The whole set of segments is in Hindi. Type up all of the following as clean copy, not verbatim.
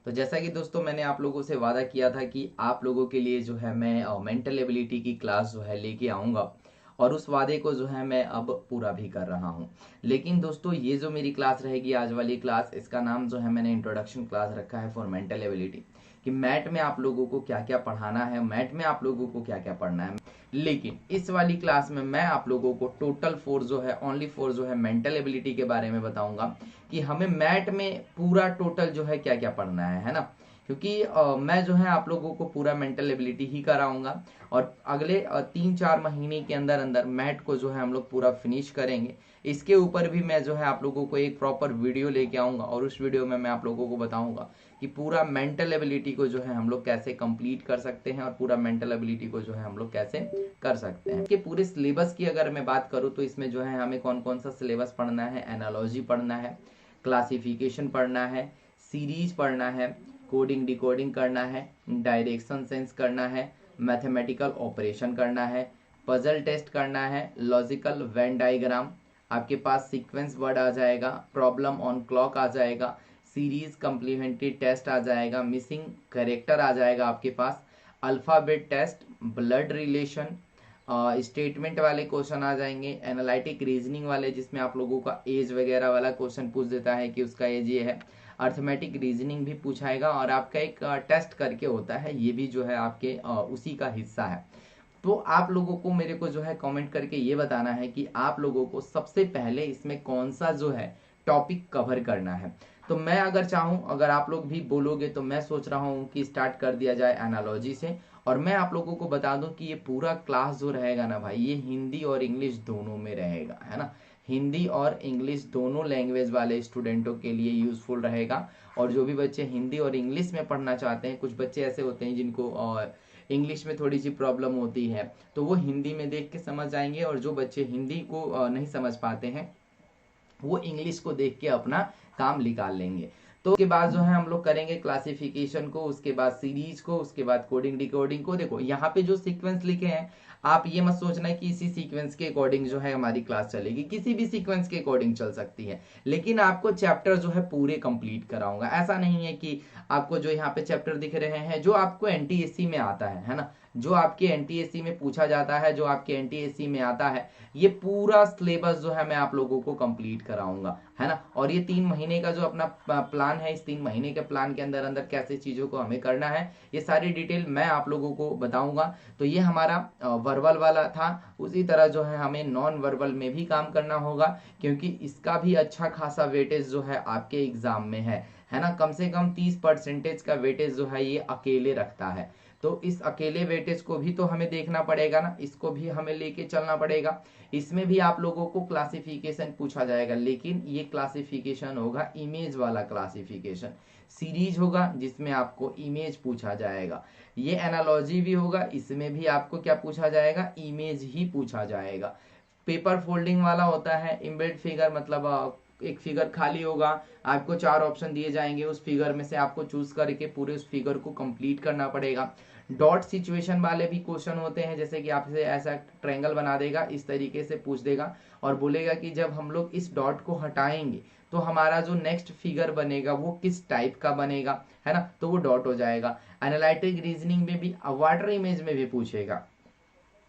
तो जैसा कि दोस्तों मैंने आप लोगों से वादा किया था कि आप लोगों के लिए जो है मैं मेंटल एबिलिटी की क्लास जो है लेके आऊँगा, और उस वादे को जो है मैं अब पूरा भी कर रहा हूँ। लेकिन दोस्तों ये जो मेरी क्लास रहेगी आज वाली क्लास, इसका नाम जो है मैंने इंट्रोडक्शन क्लास रखा है फॉर मेंटल एबिलिटी, कि मैथ में आप लोगों को क्या क्या पढ़ाना है, मैथ में आप लोगों को क्या क्या पढ़ना है। लेकिन इस वाली क्लास में मैं आप लोगों को टोटल फोर जो है, ओनली फोर जो है मेंटल एबिलिटी के बारे में बताऊंगा कि हमें मैथ में पूरा टोटल जो है क्या क्या पढ़ना है ना। क्योंकि मैं जो है आप लोगों को पूरा मेंटल एबिलिटी ही कराऊंगा, और अगले 3-4 महीने के अंदर अंदर मैथ को जो है हम लोग पूरा फिनिश करेंगे। इसके ऊपर भी मैं जो है आप लोगों को एक प्रॉपर वीडियो लेके आऊंगा, और उस वीडियो में मैं आप लोगों को बताऊंगा कि पूरा मेंटल एबिलिटी को जो है हम लोग कैसे कंप्लीट कर सकते हैं, और पूरा मेंटल एबिलिटी को जो है हम लोग कैसे कर सकते हैं। कि पूरे सिलेबस की अगर मैं बात करूं तो इसमें जो है हमें कौन कौन सा सिलेबस पढ़ना है, एनालॉजी पढ़ना है, क्लासिफिकेशन पढ़ना है, सीरीज पढ़ना है, कोडिंग डिकोडिंग करना है, डायरेक्शन सेंस करना है, मैथमेटिकल ऑपरेशन करना है, पजल टेस्ट करना है, लॉजिकल वेन डायग्राम, आपके पास सीक्वेंस वर्ड आ जाएगा, प्रॉब्लम ऑन क्लॉक आ जाएगा, सीरीज कम्प्लीमेंट्री टेस्ट आ जाएगा, मिसिंग करेक्टर आ जाएगा आपके पास, alphabet test, blood relation, statement वाले क्वेश्चन आ जाएंगे, एनालिटिक रीजनिंग वाले जिसमें आप लोगों का एज वगैरह वाला क्वेश्चन पूछ देता है कि उसका एज ये है, अर्थमेटिक रीजनिंग भी पूछाएगा, और आपका एक टेस्ट करके होता है, ये भी जो है आपके उसी का हिस्सा है। तो आप लोगों को मेरे को जो है कमेंट करके ये बताना है कि आप लोगों को सबसे पहले इसमें कौन सा जो है टॉपिक कवर करना है। तो मैं अगर चाहूं, अगर आप लोग भी बोलोगे, तो मैं सोच रहा हूं कि स्टार्ट कर दिया जाए एनालॉजी से। और मैं आप लोगों को बता दूं कि ये पूरा क्लास जो रहेगा ना भाई, ये हिंदी और इंग्लिश दोनों में रहेगा, है ना। हिंदी और इंग्लिश दोनों लैंग्वेज वाले स्टूडेंटों के लिए यूजफुल रहेगा। और जो भी बच्चे हिंदी और इंग्लिश में पढ़ना चाहते हैं, कुछ बच्चे ऐसे होते हैं जिनको इंग्लिश में थोड़ी सी प्रॉब्लम होती है, तो वो हिंदी में देख के समझ जाएंगे, और जो बच्चे हिंदी को नहीं समझ पाते हैं, वो इंग्लिश को देख के अपना काम निकाल लेंगे। तो उसके बाद जो है हम लोग करेंगे क्लासिफिकेशन को, उसके बाद सीरीज को, उसके बाद कोडिंग डिकोडिंग को। देखो यहाँ पे जो सीक्वेंस लिखे हैं, आप ये मत सोचना कि इसी सीक्वेंस के अकॉर्डिंग जो है हमारी क्लास चलेगी, किसी भी सीक्वेंस के अकॉर्डिंग चल सकती है, लेकिन आपको चैप्टर जो है पूरे कंप्लीट कराऊंगा। ऐसा नहीं है कि आपको जो यहाँ पे चैप्टर दिख रहे हैं, जो आपको एनटीएससी में आता है ना, जो आपके एनटीएससी में पूछा जाता है, जो आपके एनटीएससी में आता है, ये पूरा सिलेबस जो है मैं आप लोगों को कंप्लीट कराऊंगा, है ना। और ये 3 महीने का जो अपना प्लान है, इस 3 महीने के प्लान के अंदर अंदर कैसे चीजों को हमें करना है, ये सारी डिटेल मैं आप लोगों को बताऊंगा। तो ये हमारा वर्बल वाला था। उसी तरह जो है हमें नॉन वर्बल में भी काम करना होगा, क्योंकि इसका भी अच्छा खासा वेटेज जो है आपके एग्जाम में है ना। कम से कम 30% का वेटेज जो है ये अकेले रखता है। तो इस अकेले वेटेज को भी तो हमें देखना पड़ेगा ना, इसको भी हमें लेके चलना पड़ेगा। इसमें भी आप लोगों को क्लासिफिकेशन पूछा जाएगा, लेकिन ये क्लासिफिकेशन होगा इमेज वाला क्लासिफिकेशन। सीरीज होगा जिसमें आपको इमेज पूछा जाएगा। ये एनालॉजी भी होगा, इसमें भी आपको क्या पूछा जाएगा, इमेज ही पूछा जाएगा। पेपर फोल्डिंग वाला होता है, इम्बेड फिगर, मतलब एक फिगर खाली होगा, आपको 4 ऑप्शन दिए जाएंगे, उस फिगर में से आपको चूज करके पूरे उस फिगर को कंप्लीट करना पड़ेगा। डॉट सिचुएशन वाले भी क्वेश्चन होते हैं, जैसे कि आपसे ऐसा ट्रायंगल बना देगा, इस तरीके से पूछ देगा, और बोलेगा कि जब हम लोग इस डॉट को हटाएंगे तो हमारा जो नेक्स्ट फिगर बनेगा वो किस टाइप का बनेगा, है ना, तो वो डॉट हो जाएगा। एनालिटिक रीजनिंग में भी, वाटर इमेज में भी पूछेगा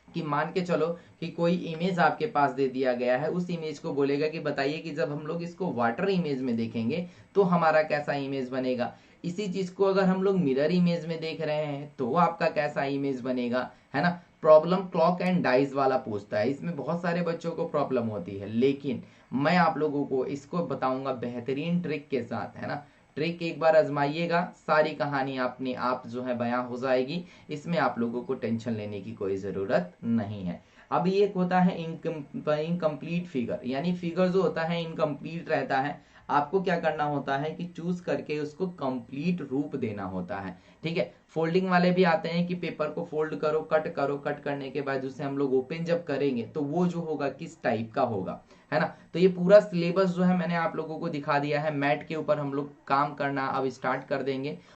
कि मान के चलो कि कोई इमेज आपके पास दे दिया गया है, उस इमेज को बोलेगा कि बताइए कि जब हम लोग इसको वाटर इमेज में देखेंगे तो हमारा कैसा इमेज बनेगा। इसी चीज को अगर हम लोग मिरर इमेज में देख रहे हैं तो आपका कैसा इमेज बनेगा, है ना। प्रॉब्लम क्लॉक एंड डाइज वाला पूछता है, इसमें बहुत सारे बच्चों को प्रॉब्लम होती है, लेकिन मैं आप लोगों को इसको बताऊंगा बेहतरीन ट्रिक के साथ, है ना। ट्रिक एक बार आजमाइएगा, सारी कहानी अपने आप जो है बयां हो जाएगी, इसमें आप लोगों को टेंशन लेने की कोई जरूरत नहीं है। अब ये एक होता है इनकम्प्लीट फिगर, यानी फिगर जो होता है इनकम्प्लीट रहता है, आपको क्या करना होता है कि चूज करके उसको कंप्लीट रूप देना होता है, ठीक है। फोल्डिंग वाले भी आते हैं कि पेपर को फोल्ड करो, कट करने के बाद उसे हम लोग ओपन जब करेंगे तो वो जो होगा किस टाइप का होगा, है ना। तो ये पूरा सिलेबस जो है मैंने आप लोगों को दिखा दिया है। मैट के ऊपर हम लोग काम करना अब स्टार्ट कर देंगे,